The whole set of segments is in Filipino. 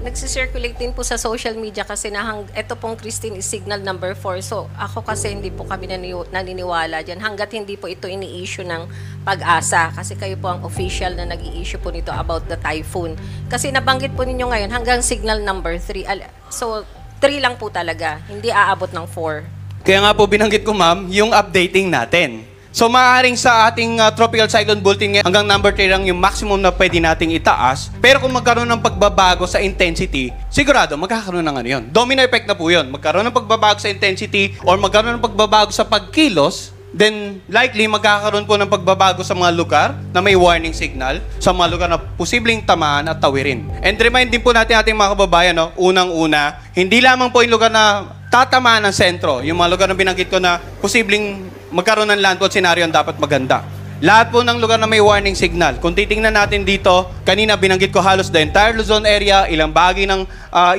nagsisirculate din po sa social media kasi ito pong Christine is signal number 4. So ako kasi hindi po kami naniniwala dyan hanggat hindi po ito ini-issue ng Pag-asa kasi kayo po ang official na nag-i-issue po nito about the typhoon. Kasi nabanggit po ninyo ngayon hanggang signal number 3. So 3 lang po talaga, hindi aabot ng 4. Kaya nga po binanggit ko ma'am, yung updating natin. So maaaring sa ating tropical cyclone bulletin hanggang number 3 lang yung maximum na pwede nating itaas. Pero kung magkaroon ng pagbabago sa intensity, sigurado magkakaroon ng ano yun. Domino effect na po yun. Magkaroon ng pagbabago sa intensity or magkaroon ng pagbabago sa pagkilos, then likely magkakaroon po ng pagbabago sa mga lugar na may warning signal, sa mga lugar na posibleng tamaan at tawirin. And remind din po natin ating mga kababayan, no? Unang-una, hindi lamang po yung lugar na tatamaan ng sentro, yung mga lugar na binanggit ko na posibleng magkaroon ng landfall scenario ang dapat maganda. Lahat po ng lugar na may warning signal. Kung titingnan natin dito, kanina binanggit ko halos the entire Luzon area, ilang bahagi ng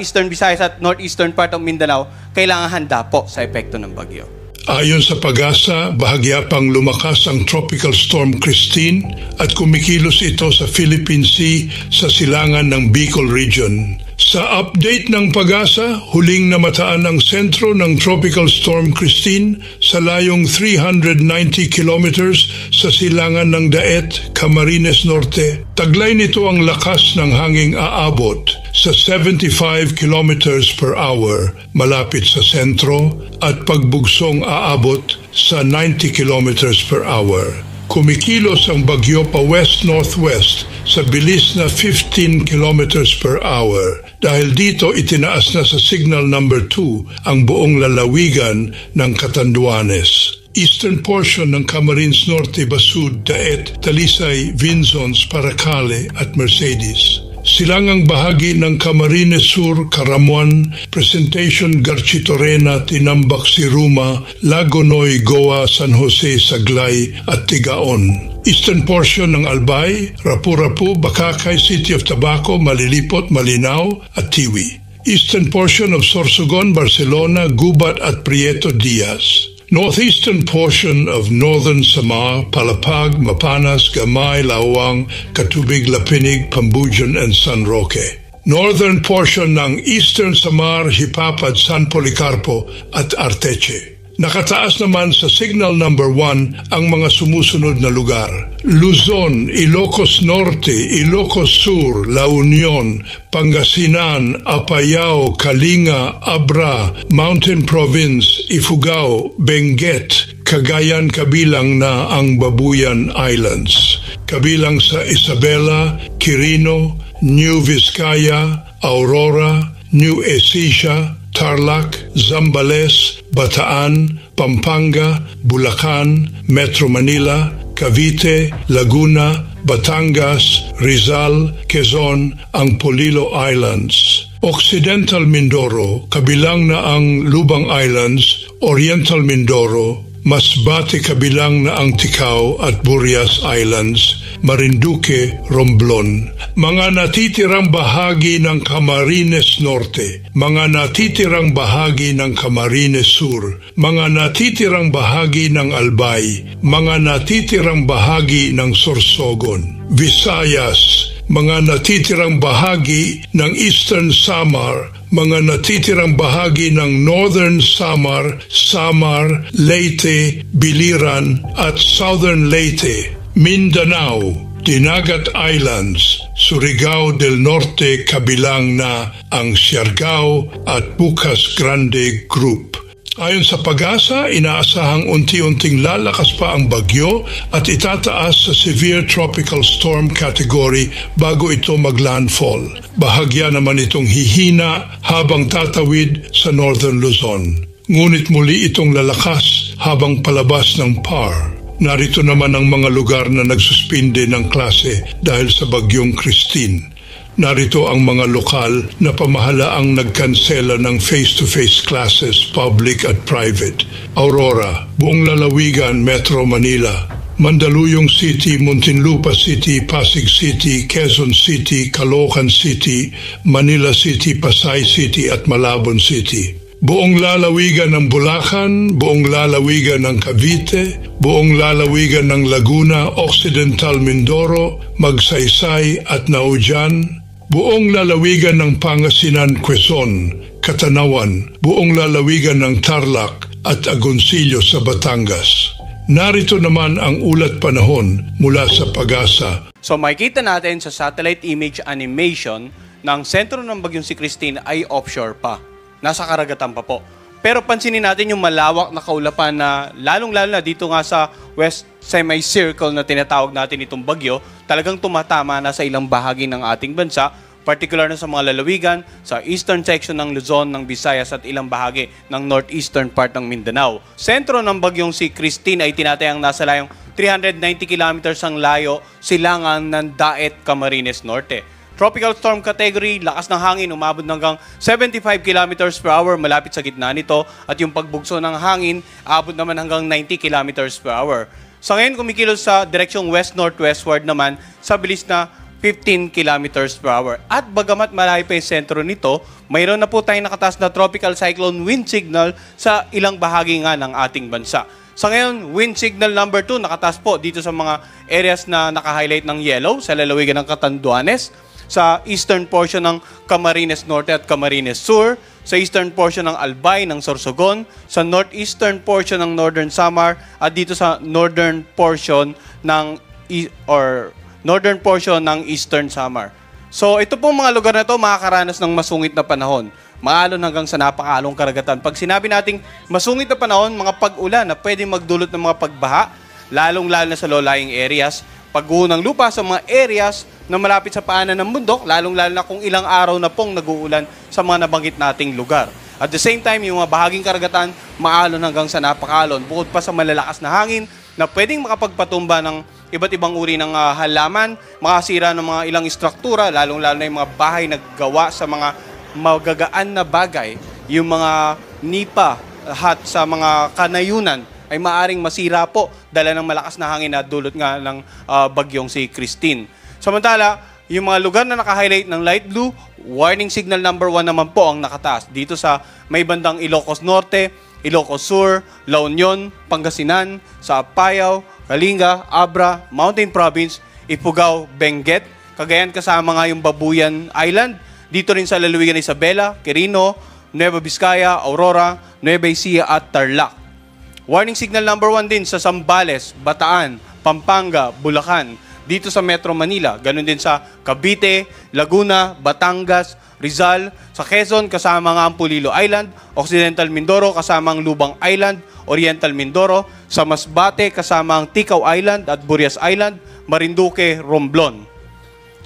Eastern Visayas at Northeastern part of Mindanao, kailangan handa po sa epekto ng bagyo. Ayon sa Pag-asa, bahagya pang lumakas ang Tropical Storm Christine at kumikilos ito sa Philippine Sea sa silangan ng Bicol Region. Sa update ng Pag-asa, huling namataan ang sentro ng Tropical Storm Christine sa layong 390 kilometers sa silangan ng Daet, Camarines Norte. Taglay nito ang lakas ng hanging aabot sa 75 kilometers per hour malapit sa sentro at pagbugsong aabot sa 90 kilometers per hour. Kumikilos ang bagyo pa west-northwest sa bilis na 15 kilometers per hour. Dahil dito itinaas na sa signal number 2 ang buong lalawigan ng Catanduanes. Eastern portion ng Camarines Norte, Basud, Daet, Talisay, Vinzons, Paracale at Mercedes. Silangang bahagi ng Camarines Sur, Caramuan, Presentation Garchitorena, Tinambak, Siruma, Lagonoy, Goa, San Jose, Saglay at Tigaon. Eastern portion ng Albay, Rapu-Rapu, Bakakay, City of Tabaco, Malilipot, Malinao at Tiwi. Eastern portion of Sorsogon, Barcelona, Gubat at Prieto Diaz. Northeastern portion of Northern Samar, Palapag, Mapanas, Gamay, Lawang, Katubig, Lapinig, Pambujan and San Roque. Northern portion ng Eastern Samar, Hipapad, San Policarpo at Arteche. Nakataas naman sa signal number 1 ang mga sumusunod na lugar. Luzon, Ilocos Norte, Ilocos Sur, La Union, Pangasinan, Apayao, Kalinga, Abra, Mountain Province, Ifugao, Benguet, Cagayan kabilang na ang Babuyan Islands. Kabilang sa Isabela, Quirino, New Vizcaya, Aurora, New Ecija, Tarlac, Zambales, Bataan, Pampanga, Bulacan, Metro Manila, Cavite, Laguna, Batangas, Rizal, Quezon, ang Polillo Islands. Occidental Mindoro, kabilang na ang Lubang Islands, Oriental Mindoro, Masbate kabilang na ang Ticao at Burias Islands, Marinduque, Romblon. Mga natitirang bahagi ng Camarines Norte, mga natitirang bahagi ng Camarines Sur, mga natitirang bahagi ng Albay, mga natitirang bahagi ng Sorsogon, Visayas, mga natitirang bahagi ng Eastern Samar, mga natitirang bahagi ng Northern Samar, Samar, Leyte, Biliran at Southern Leyte, Mindanao, Dinagat Islands, Surigao del Norte kabilang na ang Siargao at Bukas Grande Group. Ayon sa Pag-asa, inaasahang unti-unting lalakas pa ang bagyo at itataas sa Severe Tropical Storm category bago ito maglandfall. Bahagya naman itong hihina habang tatawid sa Northern Luzon. Ngunit muli itong lalakas habang palabas ng PAR. Narito naman ang mga lugar na nagsuspinde ng klase dahil sa bagyong Christine. Narito ang mga lokal na pamahalaang nagkansela ng face-to-face classes, public at private. Aurora, buong lalawigan, Metro Manila, Mandaluyong City, Muntinlupa City, Pasig City, Quezon City, Caloocan City, Manila City, Pasay City at Malabon City. Buong lalawigan ng Bulacan, buong lalawigan ng Cavite, buong lalawigan ng Laguna, Occidental Mindoro, Magsaysay at Naujan, buong lalawigan ng Pangasinan, Quezon, Katanawan, buong lalawigan ng Tarlac at Agoncillo sa Batangas. Narito naman ang ulat panahon mula sa Pag-asa. So makikita natin sa satellite image animation ng sentro ng bagyong si Christine ay offshore pa. Nasa karagatan pa po. Pero pansinin natin yung malawak na kaulapan na lalong-lalo na dito nga sa west semicircle na tinatawag natin itong bagyo, talagang tumatama na sa ilang bahagi ng ating bansa, particular na sa mga lalawigan, sa eastern section ng Luzon, ng Visayas at ilang bahagi ng northeastern part ng Mindanao. Sentro ng bagyong si Christine ay tinatayang nasa layong 390 kilometers ang layo silangan ng Daet, Camarines Norte. Tropical storm category, lakas ng hangin umabot hanggang 75 kilometers per hour malapit sa gitna nito at yung pagbugso ng hangin abot naman hanggang 90 kilometers per hour. Sa ngayon kumikilos sa direksyong west-northwestward naman sa bilis na 15 kilometers per hour. At bagamat malayo pa yung sentro nito, mayroon na po tayong nakataas na tropical cyclone wind signal sa ilang bahagi nga ng ating bansa. Sa ngayon, wind signal number 2 nakataas po dito sa mga areas na naka-highlight ng yellow sa lalawigan ng Catanduanes, sa eastern portion ng Camarines Norte at Camarines Sur, sa eastern portion ng Albay ng Sorsogon, sa northeastern portion ng Northern Samar at dito sa northern portion ng Eastern Samar. So ito pong mga lugar na ito makakaranas ng masungit na panahon. Maalon hanggang sa napakalong karagatan. Pag sinabi nating masungit na panahon, mga pag-ulan na pwedeng magdulot ng mga pagbaha, lalong-lalo na sa low-lying areas, pagguho ng lupa sa mga areas na malapit sa paanan ng bundok, lalong-lalo na kung ilang araw na pong nag-uulan sa mga nabanggit nating lugar. At the same time, yung mga bahaging karagatan, maalon hanggang sa napakalon. Bukod pa sa malalakas na hangin na pwedeng makapagpatumba ng iba't ibang uri ng halaman, makasira ng mga ilang istruktura, lalong-lalo na yung mga bahay na gawa sa mga magagaan na bagay, yung mga nipa at sa mga kanayunan, ay maaring masira po dala ng malakas na hangin na dulot nga ng bagyong si Christine. Samantala, yung mga lugar na naka-highlight ng light blue, warning signal number 1 naman po ang nakataas. Dito sa may bandang Ilocos Norte, Ilocos Sur, La Union, Pangasinan, sa Apayao, Kalinga, Abra, Mountain Province, Ifugao, Benguet, Cagayan kasama nga yung Babuyan Island, dito rin sa lalawigan ng Isabela, Quirino, Nueva Vizcaya, Aurora, Nueva Ecija at Tarlac. Warning signal number 1 din sa Zambales, Bataan, Pampanga, Bulacan, dito sa Metro Manila, ganun din sa Cavite, Laguna, Batangas, Rizal, sa Quezon kasama nga ang Pulilo Island, Occidental Mindoro kasama ang Lubang Island, Oriental Mindoro, sa Masbate kasama ang Ticao Island at Burias Island, Marinduque, Romblon.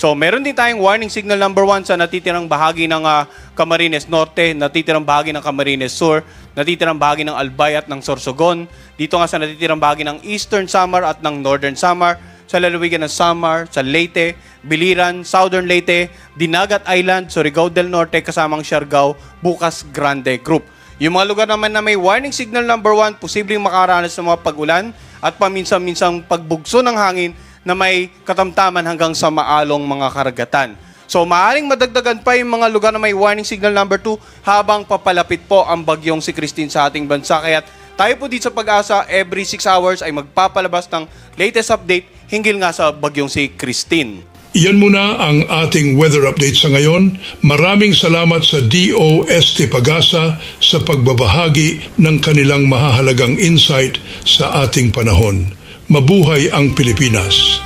So, meron din tayong warning signal number 1 sa natitirang bahagi ng Camarines Norte, natitirang bahagi ng Camarines Sur, natitirang bahagi ng Albay at ng Sorsogon, dito nga sa natitirang bahagi ng Eastern Samar at ng Northern Samar, sa lalawigan ng Samar, sa Leyte, Biliran, Southern Leyte, Dinagat Island, Surigao del Norte, kasamang Siargao, Bukas Grande Group. Yung mga lugar naman na may warning signal number 1, posibleng makaranas ng mga pag-ulan at paminsan-minsang pagbugso ng hangin na may katamtaman hanggang sa maalong mga karagatan. So, maaaring madagdagan pa yung mga lugar na may warning signal number 2 habang papalapit po ang bagyong si Christine sa ating bansa. Kaya tayo po dito sa Pag-asa, every 6 hours ay magpapalabas ng latest update hinggil nga sa bagyong si Christine. Iyan muna ang ating weather update sa ngayon. Maraming salamat sa DOST Pag-asa sa pagbabahagi ng kanilang mahahalagang insight sa ating panahon. Mabuhay ang Pilipinas!